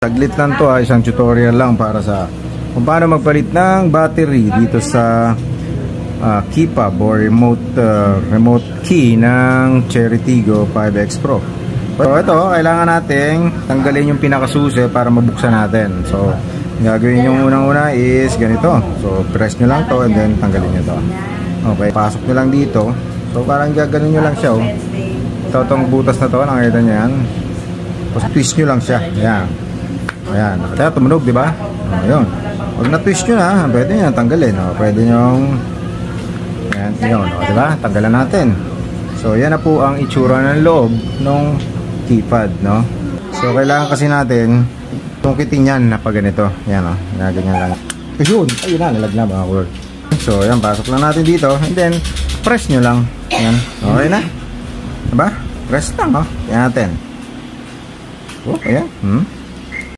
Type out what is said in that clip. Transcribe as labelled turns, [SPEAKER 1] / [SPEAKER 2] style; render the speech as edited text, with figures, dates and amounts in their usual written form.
[SPEAKER 1] Saglit lang to, isang tutorial lang para sa kung paano magpalit ng battery dito sa key fob or remote key ng Cherry Tigo 5X Pro. So ito, kailangan nating tanggalin yung pinakasusi para mabuksan natin. So gagawin yung unang-una is ganito. So press nyo lang to and then tanggalin nyo to. Okay, pasok nyo lang dito. So parang gaganon nyo lang siya. Ito, itong butas na to, nakita nyo yan. Tapos twist nyo lang siya. Ayan. Ayan. Kaya tumunog, di ba? Ayun. Pag na-twist nyo na, pwede nyo tanggalin. Pwede nyo, ayan, yun. Di ba? Tanggalan natin. So, yan na po ang itsura ng loob ng keypad, no? So, kailangan kasi natin tungkitin yan na pag ganito. Ayan, o. Ganyan lang. Ayun. Ayun na. Nalag na mga word. So, ayan. Pasok lang natin dito. And then, press nyo lang. Ayan. Okay na. Diba? Press lang, o. Ayan natin. Oh, ayan.